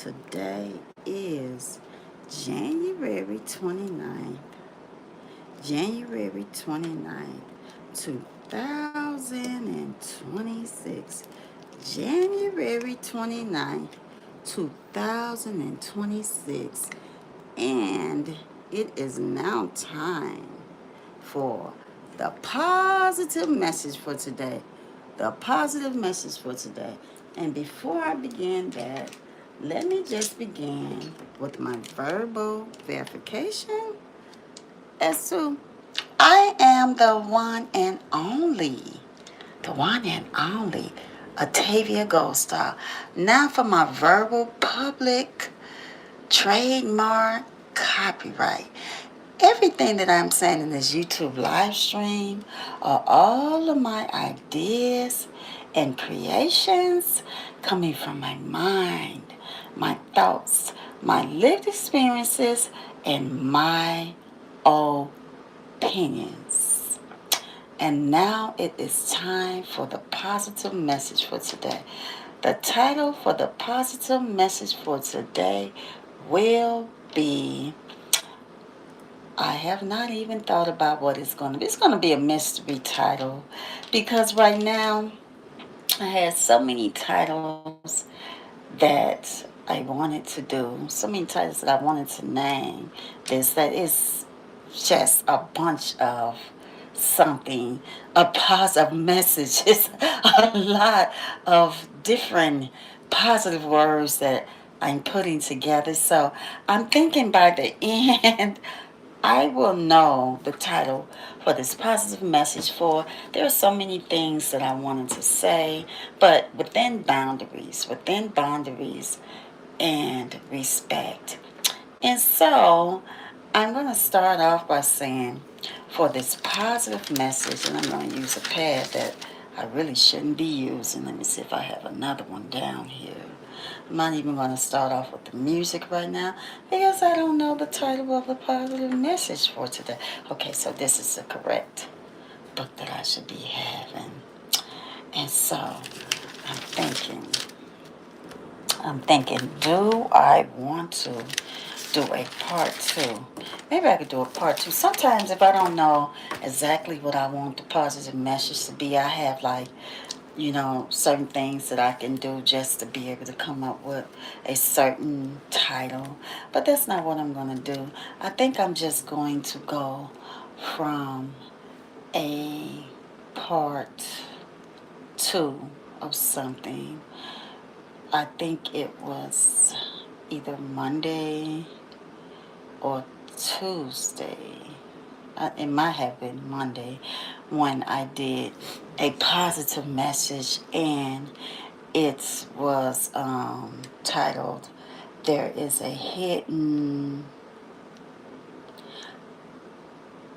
Today is January 29th, January 29th, 2026. January 29th, 2026. And it is now time for the positive message for today. The positive message for today. And before I begin that, let me just begin with my verbal verification as to I am the one and only Atavia Goldstar. Now for my verbal public trademark copyright. Everything that I'm saying in this YouTube live stream are all of my ideas and creations coming from my mind, my thoughts, my lived experiences, and my opinions. And now it is time for the positive message for today. The title for the positive message for today will be, I have not even thought about what it's going to be. It's going to be a mystery title because right now I had so many titles that I wanted to do, so many titles that I wanted to name. That is just a bunch of something, a positive message. It's a lot of different positive words that I'm putting together. So I'm thinking by the end, I will know the title for this positive message for. There are so many things that I wanted to say, but within boundaries and respect. And so I'm going to start off by saying for this positive message, and I'm going to use a pad that I really shouldn't be using. Let me see if I have another one down here. I'm not even going to start off with the music right now because I don't know the title of the positive message for today. Okay, so this is the correct book that I should be having. And so I'm thinking, do I want to do a part two? Maybe I could do a part two. Sometimes if I don't know exactly what I want the positive message to be, I have certain things that I can do just to be able to come up with a certain title. But that's not what I'm going to do. I think I'm just going to go from a part two of something. I think it was either Monday or Tuesday. It might have been Monday when I did a positive message, and it was titled, There is a Hidden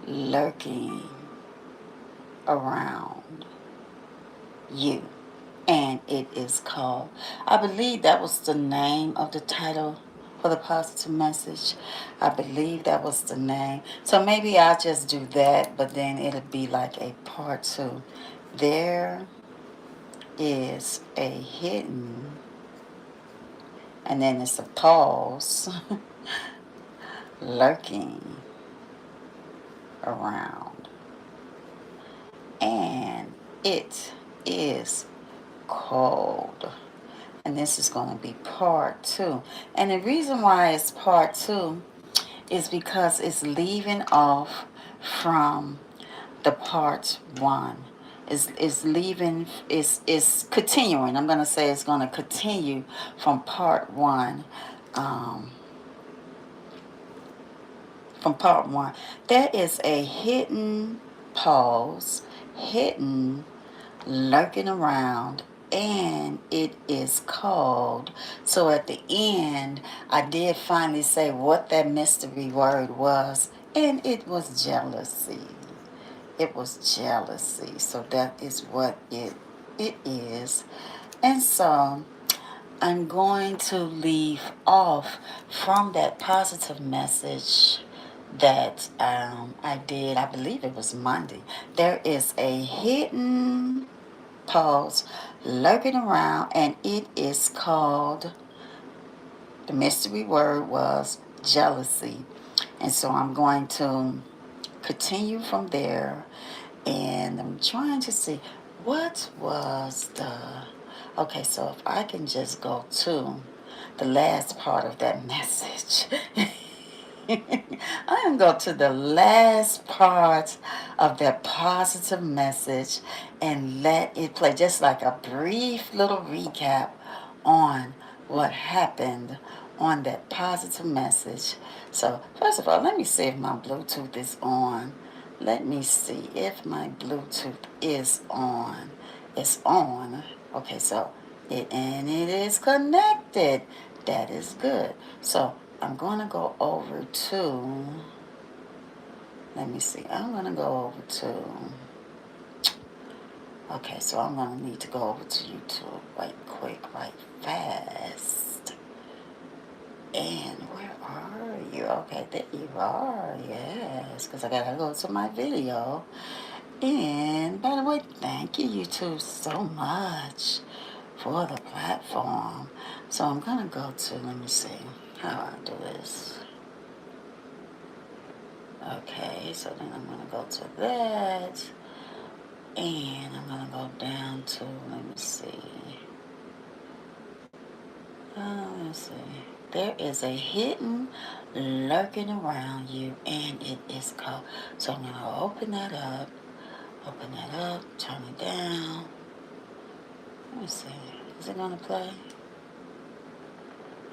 Lurking Around You. And it is called, I believe that was the name of the title for the positive message. I believe that was the name. So maybe I'll just do that, but then it'll be like a part two. There is a hidden, and then it's a pause, lurking around. And it is called, and this is going to be part two. And the reason why it's part two is because it's leaving off from the part one. Is continuing. I'm going to say it's going to continue from part one. From part one, there is a hidden pause, hidden lurking around, and it is called. So at the end, I did finally say what that mystery word was, and it was jealousy. It was jealousy. So that is what it is. And so I'm going to leave off from that positive message that I did. I believe it was Monday. There is a hidden pause lurking around, and it is called The mystery word was jealousy. And so I'm going to continue from there. And I'm trying to see what was the. Okay, so if I can just go to the last part of that message. I am going to the last part of that positive message and let it play just like a brief little recap on what happened on that positive message. So first of all, let me see if my Bluetooth is on. Let me see if my Bluetooth is on. It's on. Okay, so it is connected. That is good. So I'm going to go over to, let me see, I'm going to go over to, okay, so I'm going to need to go over to YouTube right quick, right fast. And where are you? Okay, there you are, yes, because I got to go to my video. And by the way, thank you, YouTube, so much for the platform. So I'm going to go to, let me see how I do this. Okay, so then I'm going to go to that. And I'm going to go down to, let me see. Let's see. There is a hidden lurking around you, and it is called. So I'm going to open that up, turn it down. Let me see. Is it going to play?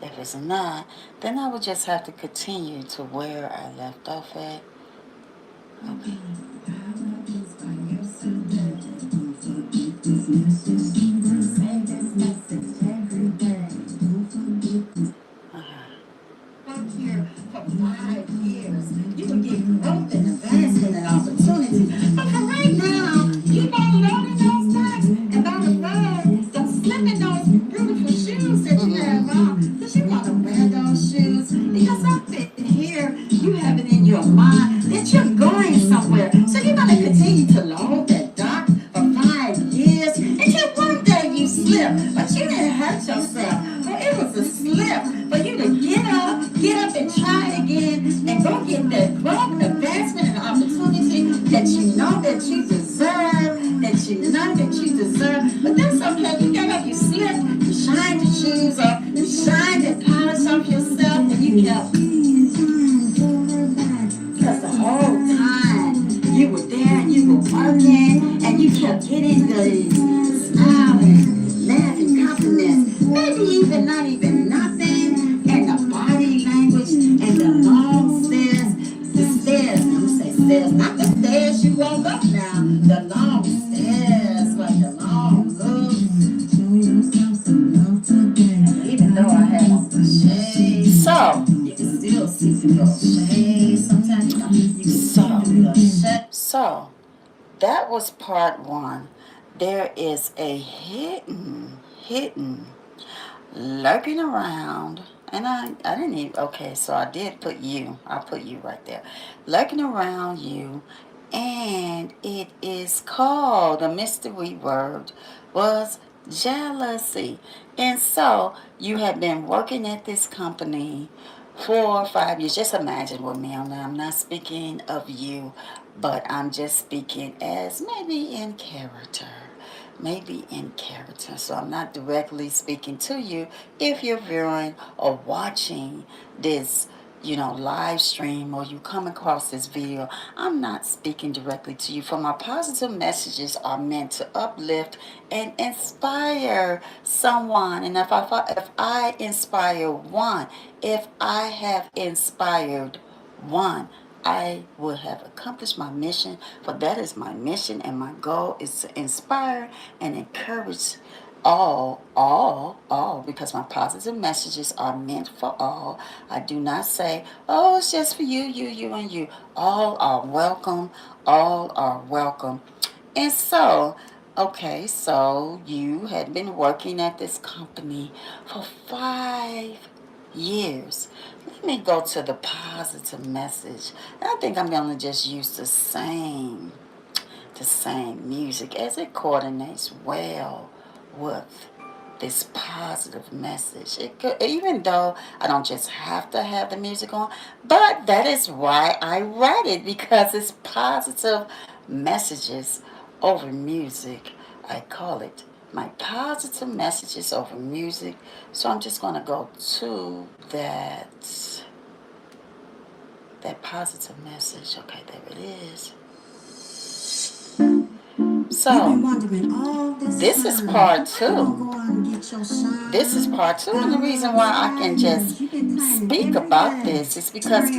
If it's not, then I would just have to continue to where I left off at. Okay. Here for 5 years, you will get growth and advancement and opportunity. But for right now, you don't learn those things. And by the way, don't slip in those beautiful shoes that you have on, because you want to wear those shoes. Because up in here, you have it in your mind that you're going somewhere. So you're going to continue to load that dock for 5 years until one day you slip. But you didn't hurt yourself. Well, it was a slip for you to get up and try it again and go get that growth, advancement, and opportunity that you know that you deserve, But that's okay. You got up, you slipped, you shined your shoes off, you shined and polished off yourself, and you kept. Because the whole time you were there and you were working and you kept getting the smiling, laughing compliments, maybe even not even nothing, and the body language and the long stairs, I'm gonna say stairs, not the stairs you woke up now, the long stairs, like the long looks. And even though I had on the shades, so you can still see the little shades. Sometimes you can see the shades. So that was part 1. There is a hidden lurking around, and I didn't even, okay, so I did put you, I put you right there, lurking around you, and it is called, the mystery word was jealousy. And so you have been working at this company for 5 years. Just imagine with me. I'm not speaking of you, but I'm just speaking as maybe in character. Maybe in character. So I'm not directly speaking to you if you're viewing or watching this, live stream, or you come across this video. I'm not speaking directly to you, for my positive messages are meant to uplift and inspire someone. And if I inspire one, if I have inspired one, I will have accomplished my mission, for that is my mission, and my goal is to inspire and encourage all, because my positive messages are meant for all. I do not say, oh, it's just for you, and you. All are welcome. All are welcome. And so, okay, so you had been working at this company for 5 years. Let me go to the positive message. I think I'm going to just use the same music, as it coordinates well with this positive message. It could, even though I don't just have to have the music on, but that is why I write it, because it's positive messages over music. I call it my positive messages over music. So I'm just going to go to that positive message. Okay, there it is. So, this is part two. This is part two, and the reason why I can just speak about this is because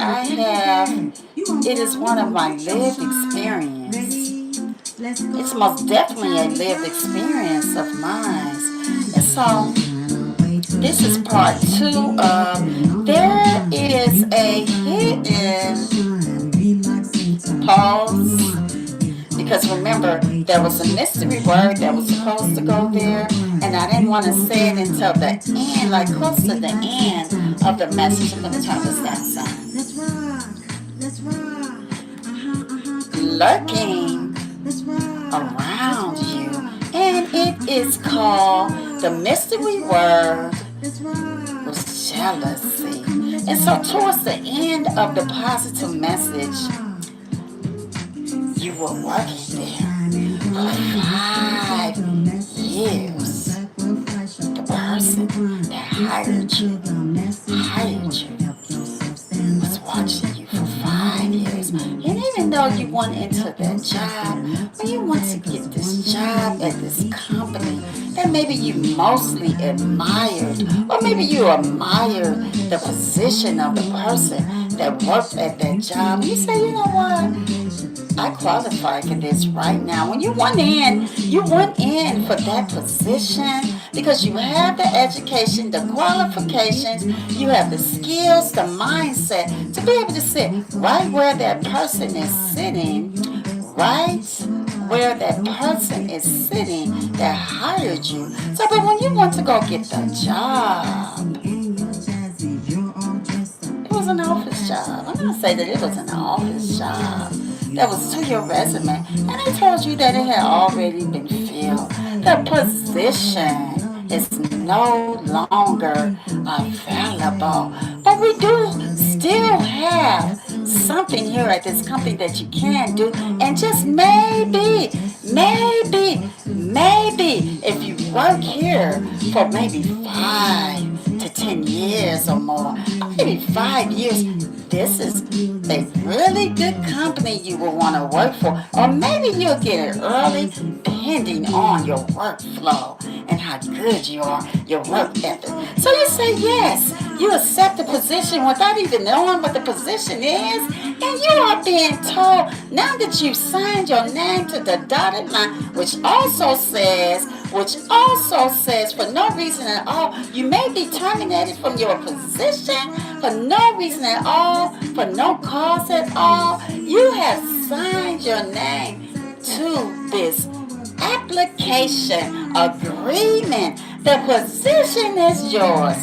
it is one of my lived experience. It's most definitely a lived experience of mine. And so, this is part two of There is a Hidden Pause. Because remember, there was a mystery word that was supposed to go there, and I didn't want to say it until the end, like close to the end of the message. I'm going to turn this down some. Lurking around you, and it is called, the mystery word was jealousy. And so towards the end of the positive message, you were working there for 5 years. The person that hired you was watching you for 5 years. And even though you went into that job, or you want to get this job at this company that maybe you mostly admired, or maybe you admired the position of the person that worked at that job, you say, you know what? I qualify for this right now. When you went in for that position because you have the education, the qualifications, you have the skills, the mindset to be able to sit right where that person is sitting, right where that person is sitting that hired you. So, but when you want to go get the job, it was an office job. I'm going to say that it was an office job that was to your resume, and they told you that it had already been filled. The position is no longer available. But we do still have something here at this company that you can do, and just maybe, if you work here for maybe 5 to 10 years or more, maybe 5 years, this is a really good company you will want to work for. Or maybe you'll get it early depending on your workflow and how good you are, your work ethic. So you say yes. You accept the position without even knowing what the position is. And you are being told, now that you've signed your name to the dotted line, which also says for no reason at all, you may be terminated from your position for no reason at all, for no cause at all. You have signed your name to this application agreement. The position is yours.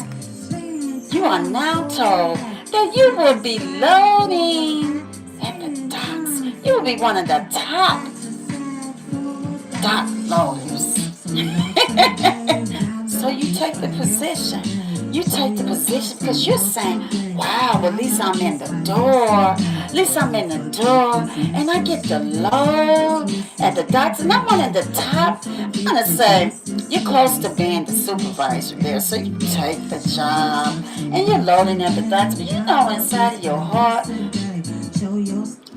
You are now told that you will be loading at the docks. You will be one of the top dock loaders. So you take the position. You take the position because you're saying, wow, well, at least I'm in the door. At least I'm in the door. And I get the load at the docks. And I'm one of the top. I'm going to say, you're close to being the supervisor there. So you take the job. And you're loading at the docks. But you know inside of your heart,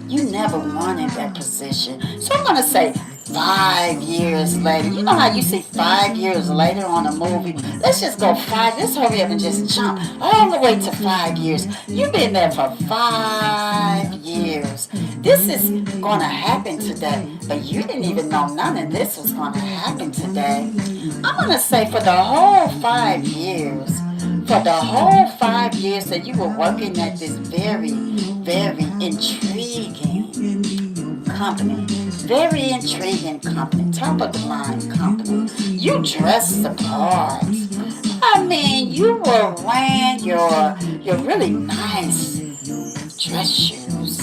you never wanted that position. So I'm going to say 5 years later. You know how you see 5 years later on a movie? Let's just go 5. Let's hurry up and just jump all the way to 5 years. You've been there for 5 years. This is going to happen today. But you didn't even know none of this was going to happen today. I'm going to say for the whole 5 years, that you were working at this very, very intriguing company. Very intriguing company. Top of the line company. You dressed the part. I mean, you were wearing your really nice dress shoes.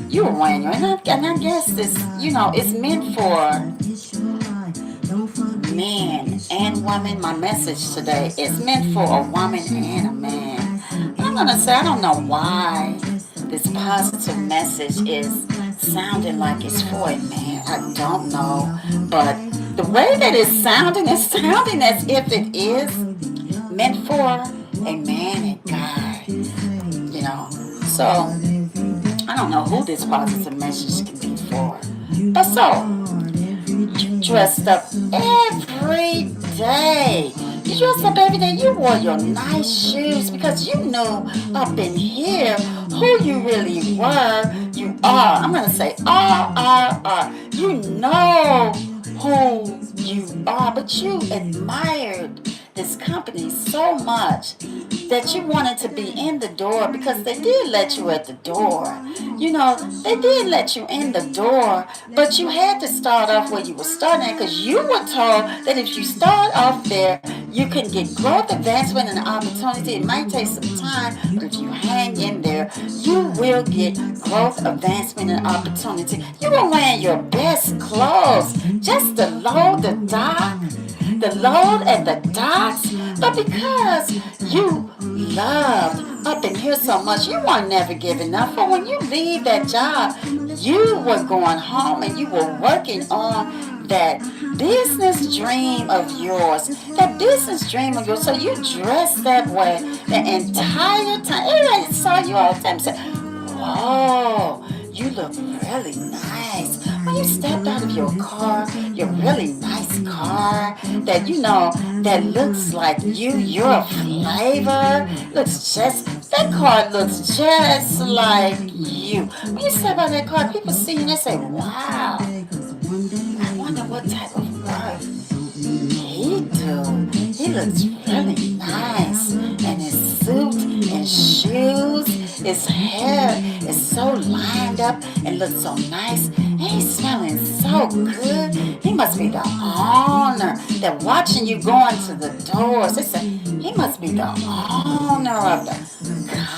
You were wearing and I guess this, it's meant for men and women. My message today is meant for a woman and a man. I'm going to say, I don't know why this positive message is sounding like it's for a man. I don't know. But the way that it's sounding, it's sounding as if it is meant for a man and guy. So I don't know who this positive message can be for. But so, you dressed up every day. You dressed up every day. You wore your nice shoes because you knew up in here who you really were. You are. I'm going to say are. You know who you are, but you admired this company so much that you wanted to be in the door because they did let you at the door. They did let you in the door, but you had to start off where you were starting because you were told that if you start off there, you can get growth, advancement, and opportunity. It might take some time, but if you hang in there, you will get growth, advancement, and opportunity. You were wearing your best clothes just to load the dock. The load at the docks, but because you loved up in here so much, you weren't never giving up. But when you leave that job, you were going home and you were working on that business dream of yours. So you dressed that way the entire time. Everybody saw you all the time and said, whoa, you look really nice. When you stepped out of your car, your really nice car that looks like you, your flavor, that car looks just like you. When you step out of that car, people see you and they say, wow, I wonder what type of work he do. He looks really nice. And his suit and shoes, his hair is so lined up and looks so nice. And he's smelling so good. He must be the owner. They're watching you going to the doors. They say, he must be the owner of the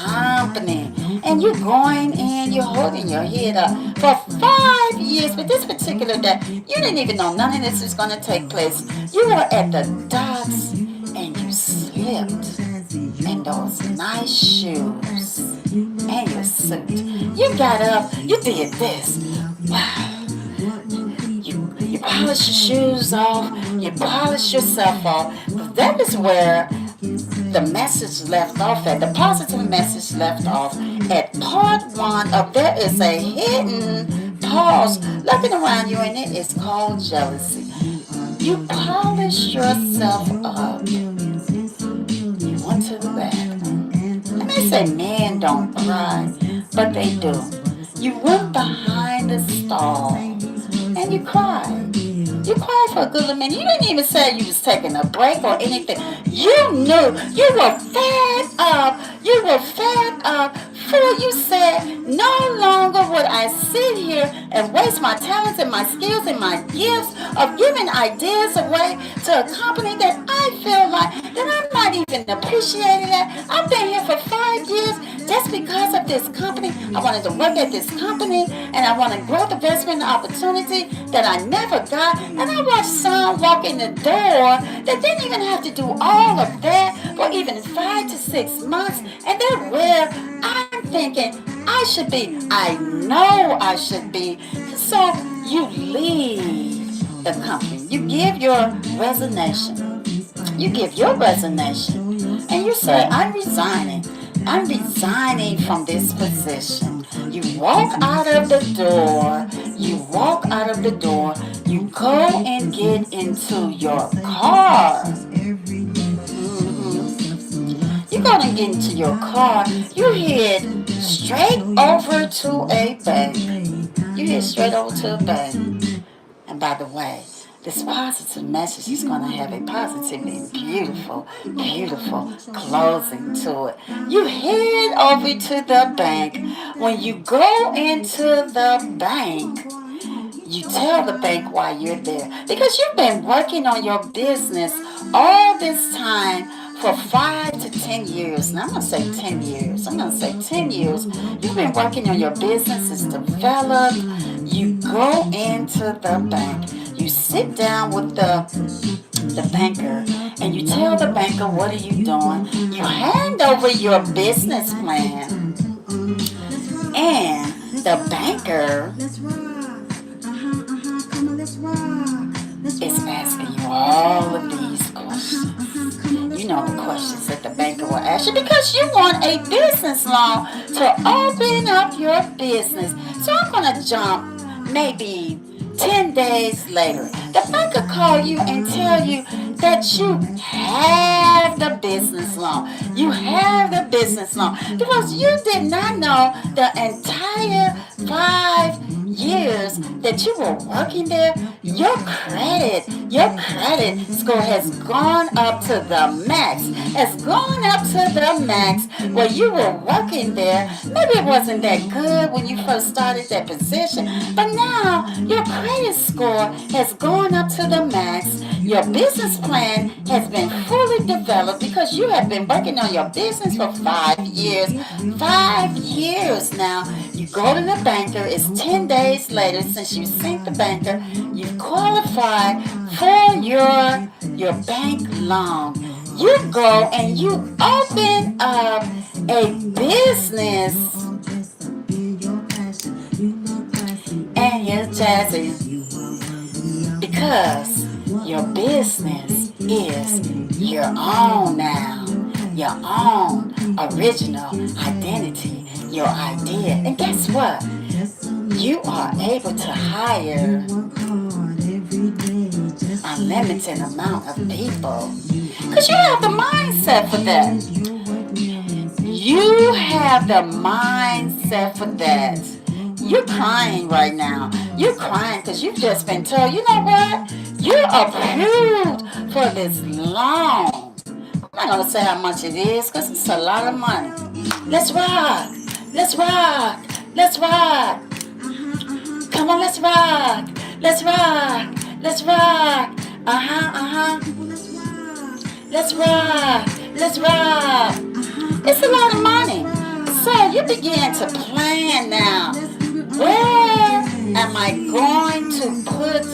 company. And you're going in, you're holding your head up for 5 years. But this particular day, you didn't even know none of this was going to take place. You were at the docks and you slipped in those nice shoes and your suit. You got up, you did this. Wow. You polished your shoes off, you polished yourself off. That is where the message left off at. The positive message left off at part 1 of There Is a Hidden Pause looking around you, and it is called jealousy. You polished yourself up. You went to the bathroom. And they say men don't cry, but they do. You went behind the stall and you cried. You cried for a good minute. You didn't even say you was taking a break or anything. You knew you were fed up. You were fed up. For you said, no longer would I sit here and waste my talents and my skills and my gifts of giving ideas away to a company that I feel like that I'm not even appreciating that. I've been here for 5 years just because of this company. I wanted to work at this company and I wanted growth, investment, and opportunity that I never got. And I watched some walk in the door that didn't even have to do all of that for even 5 to 6 months. And they're where I'm thinking I should be. I know I should be. So you leave the company. You give your resignation. You give your resignation. And you say, I'm resigning. I'm resigning from this position. You walk out of the door. You walk out of the door. You go and get into your car. You go and get into your car. You head straight over to a bank. You head straight over to a bank. And by the way, this positive message is going to have a positively beautiful, beautiful closing to it. You head over to the bank. When you go into the bank, you tell the bank why you're there. Because you've been working on your business all this time for 5 to 10 years. And I'm going to say 10 years. You've been working on your business. It's developed. You go into the bank. You sit down with the the banker, and you tell the banker, what are you doing? You hand over your business plan, and the banker is asking you all of these questions. You know the questions that the banker will ask you because you want a business loan to open up your business. So I'm going to jump maybe 10 days later. The banker call you and tell you that you have the business loan. You have the business loan because you did not know the entire 5 years that you were working there, your credit score has gone up to the max. Has gone up to the max where you were working there. Maybe it wasn't that good when you first started that position, but now your credit score has gone up to the max. Your business plan has been fully developed because you have been working on your business for 5 years. 5 years now. You go to the banker, it's 10 days later since you sent the banker, you've qualified for your bank loan. You go and you open up a business and you're jazzy because your business is your own now, your own original identity, your idea. And guess what? You are able to hire a limited amount of people because you have the mindset for that. You have the mindset for that. You're crying right now. You're crying because you've just been told, you know what? You're approved for this loan. I'm not going to say how much it is because it's a lot of money. Let's rock. Let's rock. Let's rock. Come on, let's rock. Let's rock. Let's rock. Let's rock. Let's rock. It's a lot of money. So you begin to plan now. Where am I going to put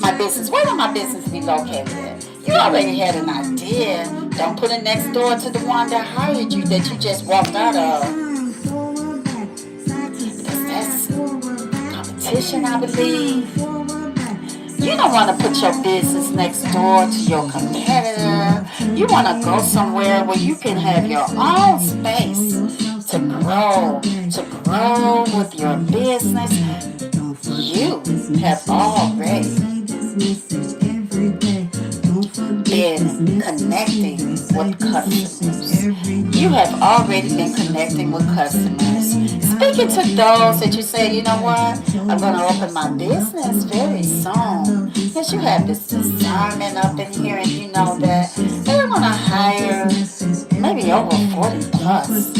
my business? Where will my business be located at? You already had an idea. Don't put it next door to the one that hired you that you just walked out of. Because that's competition, I believe. You don't want to put your business next door to your competitor. You want to go somewhere where you can have your own space to grow with your business. You have already been connecting with customers. You have already been connecting with customers. Speaking to those that you say, you know what, I'm going to open my business very soon. Because you have this discernment up in here and you know that they're going to hire maybe over 40 plus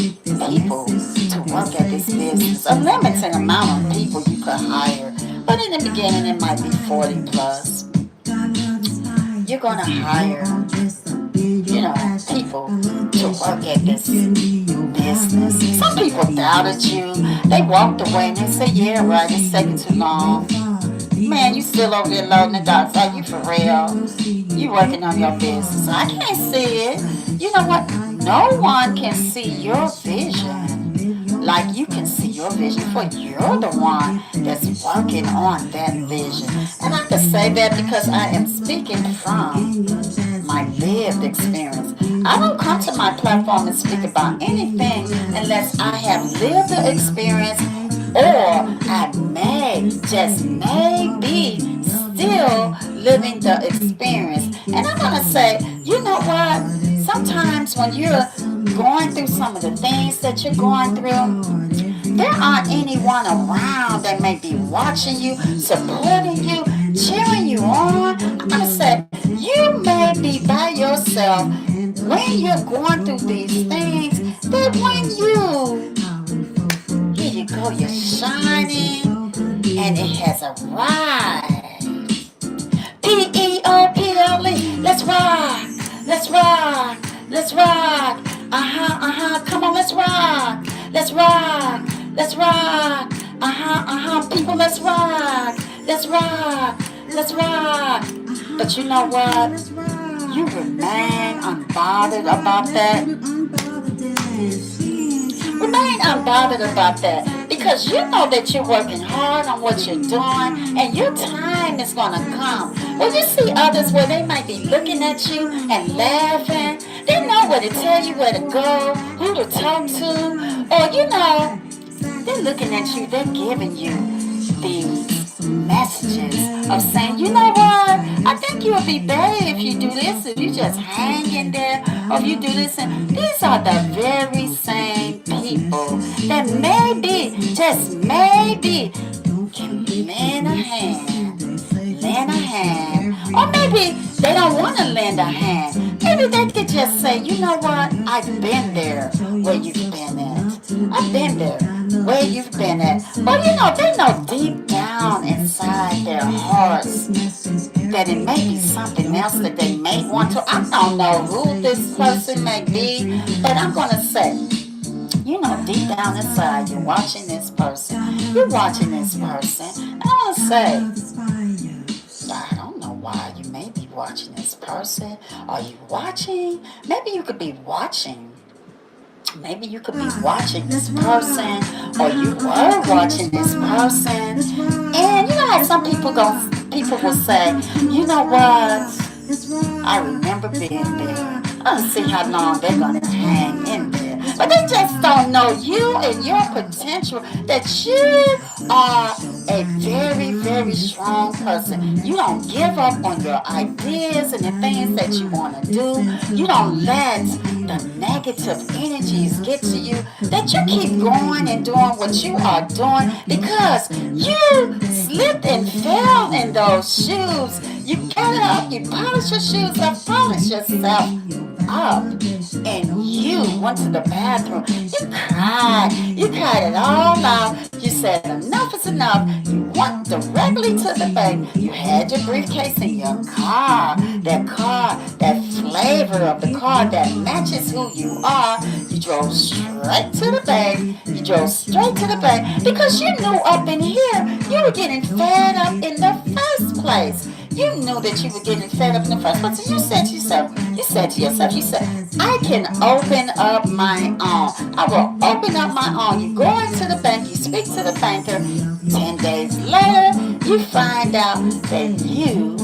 people to work at this business. A limited amount of people you could hire. But in the beginning it might be 40 plus. You're going to hire, people to work at this business. Some people doubted you. They walked away and they said, yeah, right, it's taking too long. Man, you still over there loading the dots. Are you for real? You working on your business. I can't see it. You know what? No one can see your vision like you can see your vision, for you're the one that's working on that vision. And I can say that because I am speaking from my lived experience. I don't come to my platform and speak about anything unless I have lived the experience, or I just may be still living the experience. And I'm going to say, you know what? Sometimes when you're going through some of the things that you're going through, there aren't anyone around that may be watching you, supporting you, cheering you on. I'm going to say, you may be by yourself when you're going through these things, that when here you go, you're shining, and it has arrived. P-E-O-P-L-E, let's rock, let's rock, let's rock. Come on, let's rock, let's rock, let's rock. People, let's rock, let's rock, let's rock. But you know what? you remain unbothered about that. Remain unbothered about that because you know that you're working hard on what you're doing and your time is going to come. When you see others where they might be looking at you and laughing, they know where to tell you where to go, who to talk to, or they're looking at you, they're giving you these messages of saying, you know what, I think you'll be better if you do this, if you just hang in there, or if you do this. And these are the very same people that maybe, just maybe, can lend a hand, or maybe they don't want to lend a hand. Maybe they could just say, you know what, I've been there where you've been at. I've been there where you've been at. But they know deep down inside their hearts that it may be something else that they may want to. I don't know who this person may be, but I'm going to say, deep down inside, you're watching this person. You're watching this person. And I want to say, I don't know why you may be watching this person. Are you watching? Maybe you could be watching. Maybe you could be watching this person, or you were watching this person. And you know how some people will say, you know what? I remember being there. I don't see how long they're going to hang in there. But they just don't know you and your potential, that you are a very, very strong person. You don't give up on your ideas and the things that you want to do. You don't let the negative energies get to you, that you keep going and doing what you are doing because you slipped and fell in those shoes. You got up, you polished your shoes up, polished yourself up, and you went to the bathroom. You cried it all out. You said enough is enough. You went directly to the bank. You had your briefcase in your car, that flavor of the car that matches who you are. You drove straight to the bank. Because you knew up in here you were getting fed up in the first place. You knew that you were getting fed up in the first place. And you said to yourself, I can open up my own. I will open up my own. You go into the bank, you speak to the banker. 10 days later, you find out that you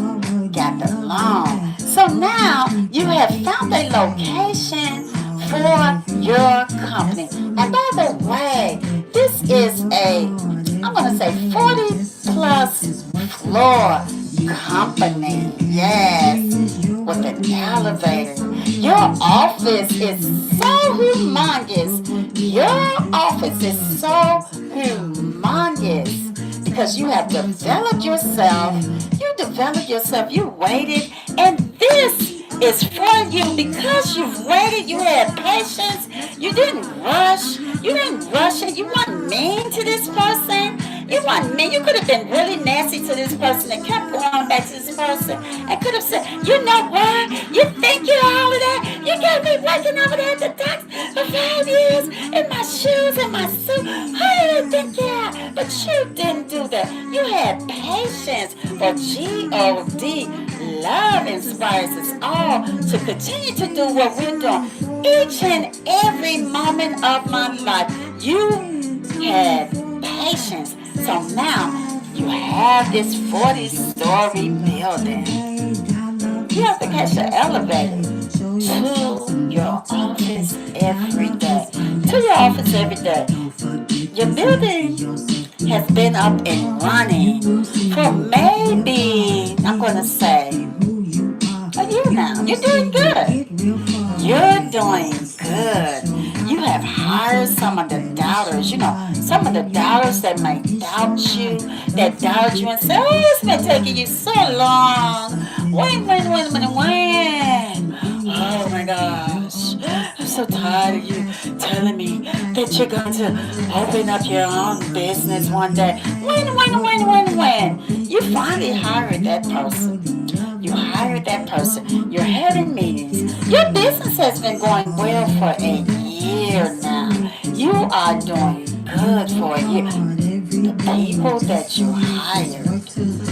got the loan. So now you have found a location for your company. And by the way, this is I'm going to say 40 plus floor company. Yes, with an elevator. Your office is so humongous. Because you have developed yourself. You waited, and this is for you because you've waited. You had patience. You didn't rush it. You weren't mean to this person. You weren't mean. You could have been really nasty to this person and kept going back to this person and could have said, you know what? You think you're all of that? You got me working over there at the docks for 5 years in my shoes and my suit. Who do you think you are? But you didn't do that. You had patience. For G-O-D, love inspires us all to continue to do what we're doing. Each and every moment of my life, you had patience. So now you have this 40-story building. You have to catch the elevator to your office every day. Your building has been up and running for maybe, I'm going to say, a year now. You're doing good. You have hired some of the doubters. Some of the doubters that might doubt you and say, oh, it's been taking you so long. When? Oh my gosh. I'm so tired of you telling me that you're going to open up your own business one day. When? You finally hired that person. You're having meetings. Your business has been going well for a year now. You are doing good for a year. The people that you hired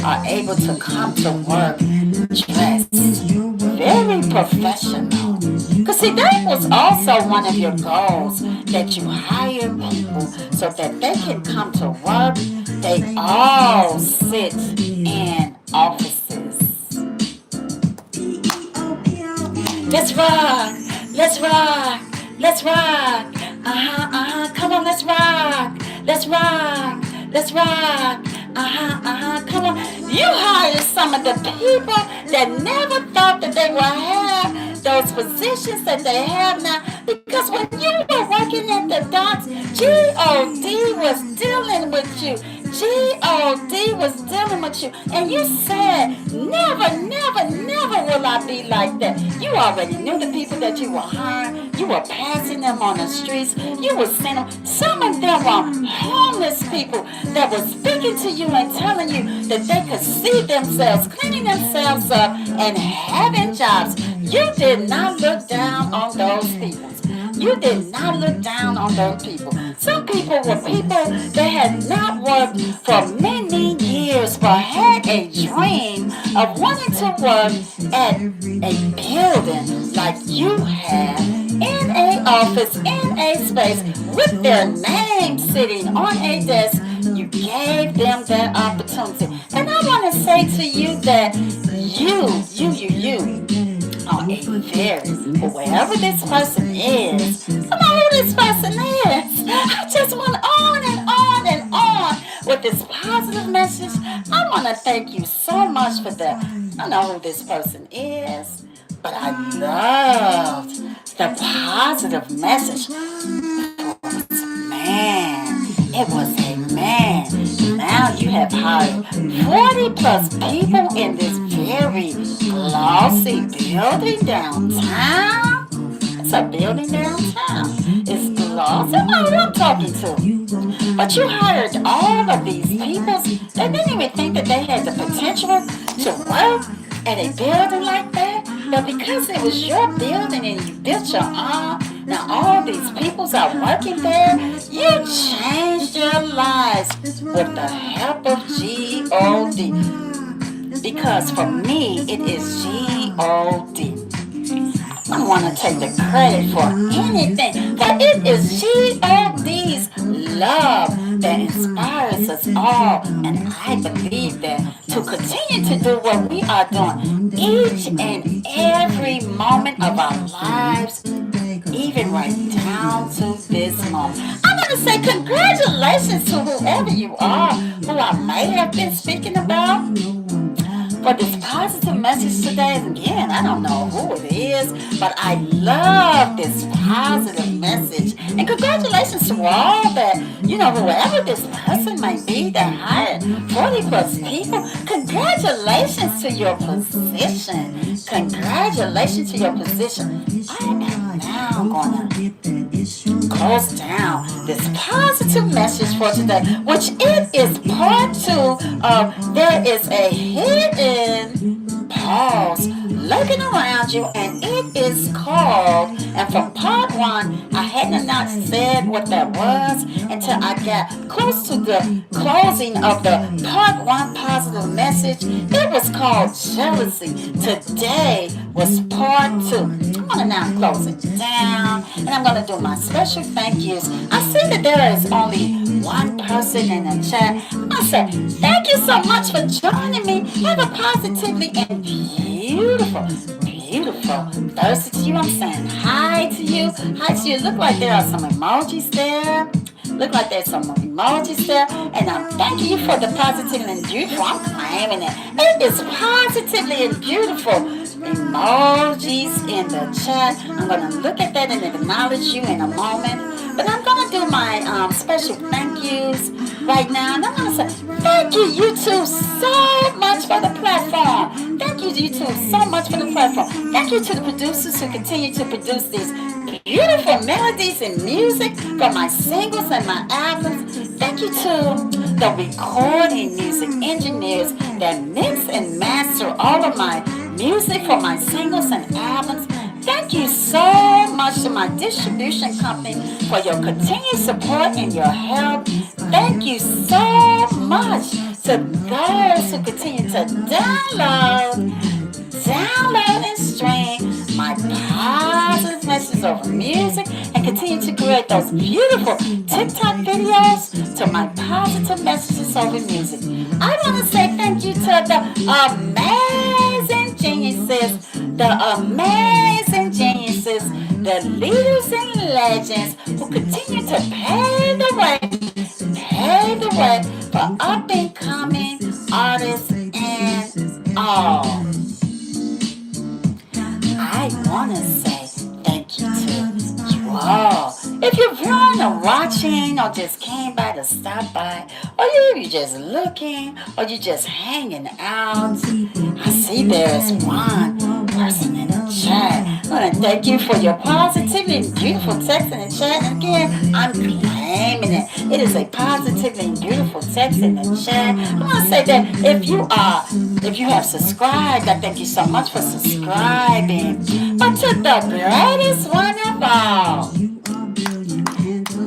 are able to come to work dressed very professional. Because see, that was also one of your goals, that you hire people so that they can come to work. They all sit in offices. Let's rock, let's rock, let's rock. Come on, let's rock, let's rock, let's rock. Come on. You hired some of the people that never thought that they would have those positions that they have now. Because when you were working at the docks, God was dealing with you. God was dealing with you. And you said, never, never, never will I be like that. You already knew the people that you were hiring. You were passing them on the streets. You were sending them. Some of them were homeless people that were speaking to you and telling you that they could see themselves, cleaning themselves up and having jobs. You did not look down on those people. You did not look down on those people. Some people were people that had not worked for many years but had a dream of wanting to work at a building like you have, in an office, in a space, with their name sitting on a desk. You gave them that opportunity. And I want to say to you that you are a very, whoever this person is, I don't know who this person is. I just went on and on and on with this positive message. I want to thank you so much for that. I don't know who this person is, but I loved the positive message. Man, it was a man. Now you have hired 40 plus people in this very glossy building downtown. It's a building downtown. It's glossy. I know who I'm talking to. But you hired all of these people. They didn't even think that they had the potential to work at a building like that. But because it was your building and you built your own, now all these peoples are working there. You changed their lives with the help of G-O-D. Because for me, it is G-O-D. I don't want to take the credit for anything, but it is G-O-D's love that inspires us all. And I believe that to continue to do what we are doing each and every moment of our lives, even right down to this moment. I'm going to say congratulations to whoever you are, who I may have been speaking about, for this positive message today. Again, I don't know who it is, but I love this positive message. And congratulations to all that, whoever this person might be that hired 40 plus people. Congratulations to your position. Congratulations to your position. I am now going to close down this positive message for today, which it is part 2 of There Is a Hidden Pause Lurking Around You, and it is called, and from part 1, I hadn't not said what that was until I got close to the closing of the part 1 positive message. It was called Jealousy. Today was part 2. I'm going to now close it down, and I'm going to do my special thank yous. I see that there is only one person in the chat. I say, thank you so much for joining me. Have a positively and beautiful Thursday to you. I'm saying hi to you. Hi to you. Look like there are some emojis there. Look like there's some emojis there. And I'm thanking you for the positive and beautiful. I'm claiming it. It is positively and beautiful emojis in the chat. I'm going to look at that and acknowledge you in a moment. But I'm going to do my special thank yous right now. And I'm going to say, thank you, YouTube, so much for the platform. Thank you, YouTube, so much for the platform. Thank you to the producers who continue to produce these beautiful melodies and music for my singles and my albums. Thank you to the recording music engineers that mix and master all of my music for my singles and albums. Thank you so much to my distribution company for your continued support and your help. Thank you so much to those who continue to download, download and stream my positive messages over music and continue to create those beautiful TikTok videos to my positive messages over music. I want to say thank you to the amazing geniuses, the leaders and legends who continue to pave the way for up and coming artists and all. I want to say thank you to you all. If you're viewing or watching or just came by to stop by, or you just looking, or you just hanging out, I see there's one person in the chat. I want to thank you for your positivity and beautiful text in the chat. And again, I'm claiming it. It is a positively and beautiful text in the chat. I want to say that if you have subscribed, I thank you so much for subscribing. But to the greatest one of all,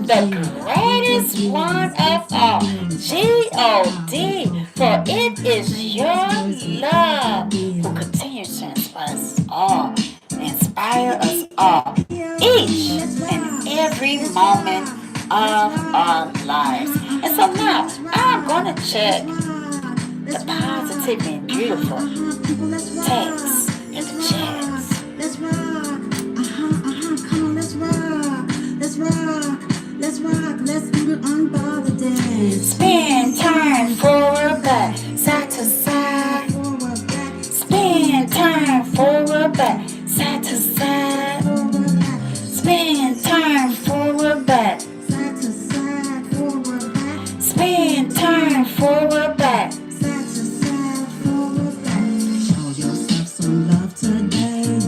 the greatest one of all, God, for it is your love who continues to inspire us all, each and every moment of our lives. And so now I'm going to check the positive and beautiful text in the chats. Let's rock. Come on, let's rock. Let's rock. Let's rock. Let's do the unbothered dance. Spin, turn, forward, back, side to side. Spin, turn, forward, back, side to side. Spin, turn, forward, back. Side to side, forward, back. Spin, turn, forward, back.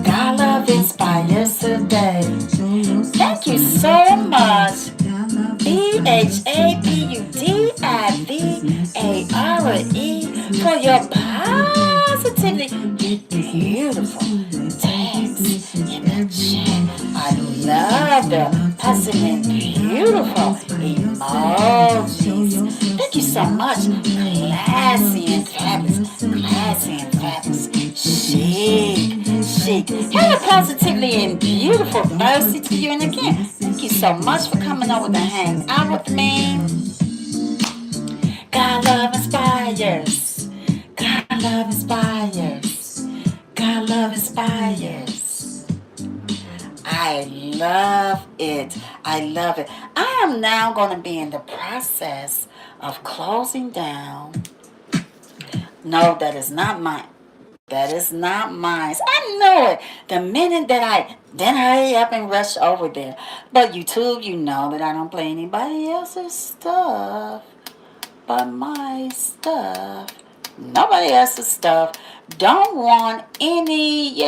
God love inspires today. Thank you so much, BHAPUDIVARE, for your positively beautiful text in the chat. I love the positive and beautiful emojis. Thank you so much, classy and fabulous, chic. Hello, positively and beautiful mercy to you. And again, thank you so much for coming over to hang out with me. God love inspires. God love inspires. God love inspires. I love it. I love it. I am now going to be in the process of closing down. No, that is not mine. That is not mine. I know it. The minute that I then hurry up and rush over there. But YouTube, you know that I don't play anybody else's stuff but my stuff. Nobody else's stuff. Don't want any,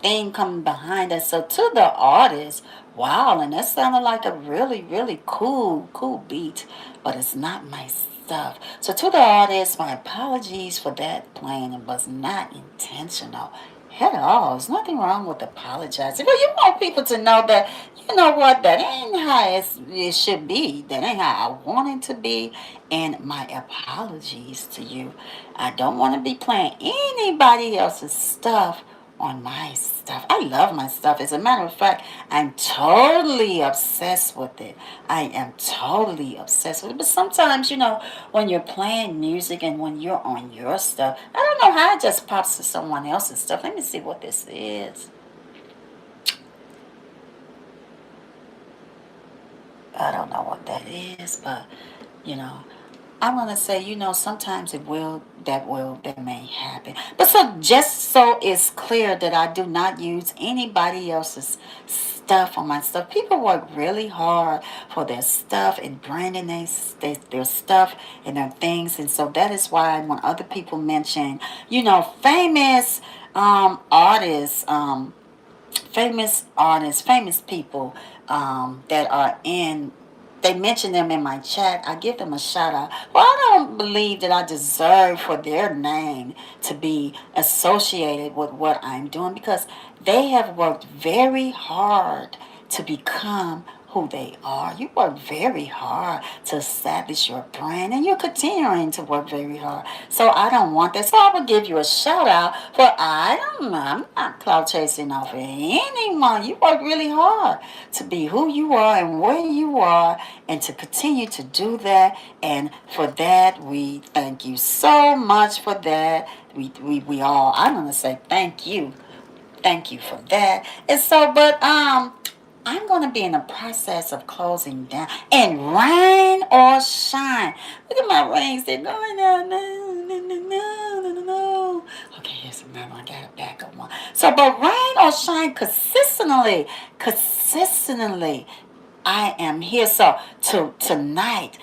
thing coming behind us. So to the artist, wow, and that sounded like a really, really cool beat. But it's not my stuff. So to the artist, my apologies for that playing. It was not intentional at all. There's nothing wrong with apologizing. But you want people to know that, you know what, that ain't how it should be. That ain't how I want it to be. And my apologies to you. I don't want to be playing anybody else's stuff on my stuff. I love my stuff. As a matter of fact, I'm totally obsessed with it. I am totally obsessed with it. But sometimes, when you're playing music and when you're on your stuff, I don't know how it just pops to someone else's stuff. Let me see what this is. I don't know what that is, but, I'm going to say, sometimes that may happen. But so just so it's clear that I do not use anybody else's stuff on my stuff. People work really hard for their stuff and branding their stuff and their things. And so that is why when other people mention, famous artists, famous people that are they mention them in my chat, I give them a shout out. Well, I don't believe that I deserve for their name to be associated with what I'm doing because they have worked very hard to become who they are. You work very hard to establish your brand, and you're continuing to work very hard. So I don't want that. So I will give you a shout out for I'm not cloud chasing off of anyone. You work really hard to be who you are and where you are, and to continue to do that. And for that, we thank you so much for that. We all, I'm going to say thank you. Thank you for that. And so, but I'm going to be in the process of closing down, and rain or shine. Look at my rings. They're going down. No, no, no, no, no, no, no. Okay, here's another one. I got a backup one. So, but rain or shine consistently, I am here. So tonight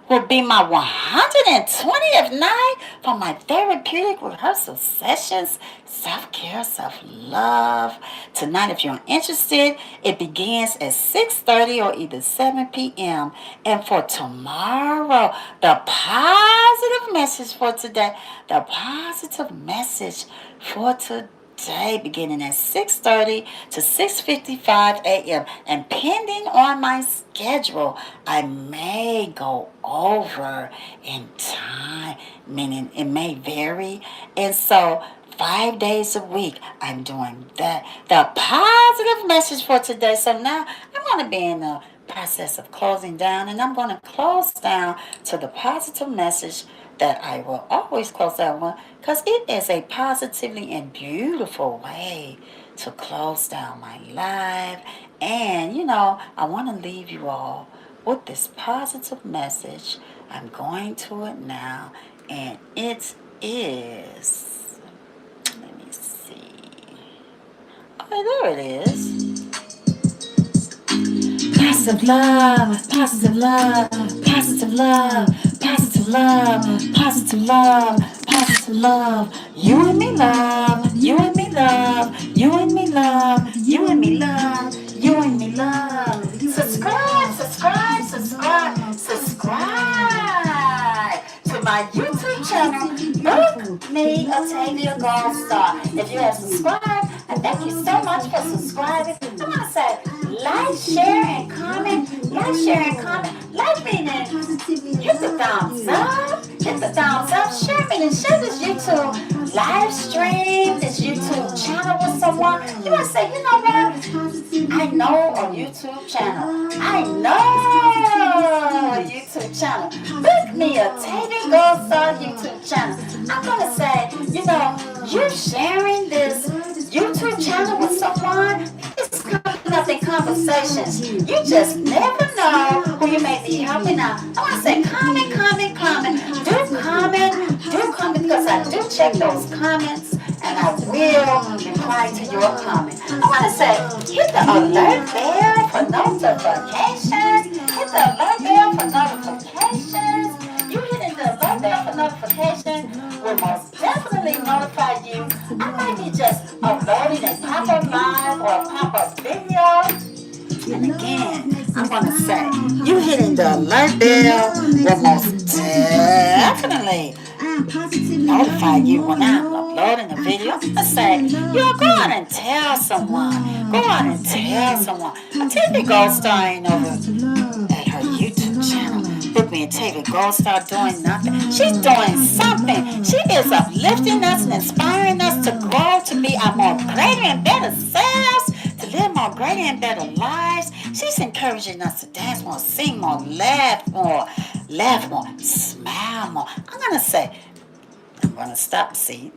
will be my 120th night for my therapeutic rehearsal sessions, self-care, self-love. Tonight, if you're interested, it begins at 6:30 or either 7 p.m. And for tomorrow, the positive message for today, beginning at 6:30 to 6:55 a.m. And pending on my schedule, I may go over in time, meaning it may vary. And so 5 days a week, I'm doing that. The positive message for today. So now I'm going to be in the process of closing down, and I'm going to close down to the positive message that I will always close down with, because it is a positively and beautiful way to close down my life. And I want to leave you all with this positive message. I'm going to it now, and it is, let me see. Okay, there it is. Positive love, positive love, positive love, positive love, positive love, positive love. You and me love, you and me love, you and me love, you and me love, you and me love. Subscribe, subscribe, subscribe, subscribe to my YouTube channel. Book me Octavia Gold Star. If you have subscribed, I thank you so much for subscribing. I'm gonna say like, share, and comment. Like, share, and comment. Like meaning hit the thumbs up. Hit the thumbs up. Share meaning share this YouTube live stream, this YouTube channel with someone. You want to say, you know what? I know a YouTube channel. I know a YouTube channel. Book me a TV Gold Star YouTube channel. I'm going to say, you sharing this YouTube channel with someone, it's coming up in conversations. You just never know who you may be helping out. I want to say comment, comment, comment. Do comment, because I do check those comments, and I will reply to your comment. I want to say hit the alert bell for notifications. Hit the alert bell for notifications. You hitting the alert bell for notifications will most definitely notify you. I might be just uploading a pop-up live or a pop-up video. And again, I'm going to say, you hitting the alert bell will most definitely notify you when I'm uploading a video. I say, go out and tell someone. Go out and tell someone. TV Gold Star ain't over at her YouTube channel. Book me and TV Gold Star doing nothing. She's doing something. She is uplifting us and inspiring us to grow, to be our more greater and better selves, to live more greater and better lives. She's encouraging us to dance more, sing more, laugh more, smile more. I'm going to stop, see.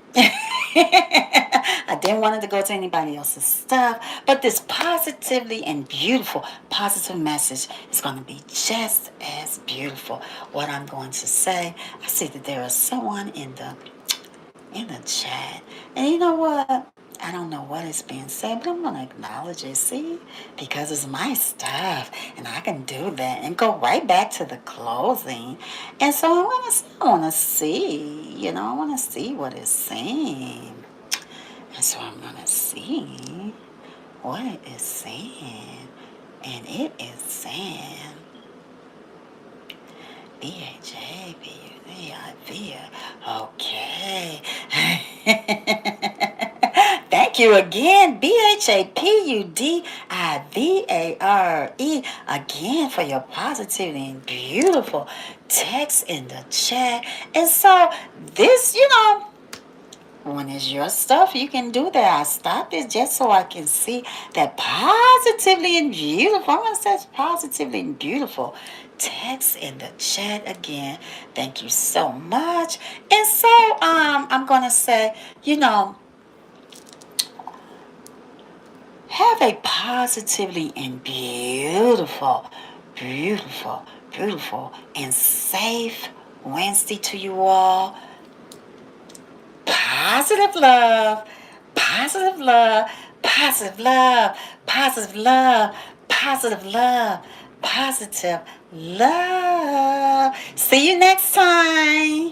I didn't want it to go to anybody else's stuff, but this positively and beautiful positive message is going to be just as beautiful. What I'm going to say, I see that there is someone in the chat, and you know what? I don't know what is being said, but I'm going to acknowledge it, see? Because it's my stuff, and I can do that and go right back to the closing. And so I want to see, I want to see what it's saying. And so I'm going to see what it is saying. And it is saying, BHABUDIV. Okay. Thank Thank you again, BHAPUDIVARE, again for your positive and beautiful text in the chat. And so, this, when it's your stuff, you can do that. I stopped it just so I can see that positively and beautiful. I'm going to say positively and beautiful text in the chat again. Thank you so much. And so, I'm going to say, have a positively and beautiful, and safe Wednesday to you all. Positive love, positive love, positive love, positive love, positive love, positive love. See you next time.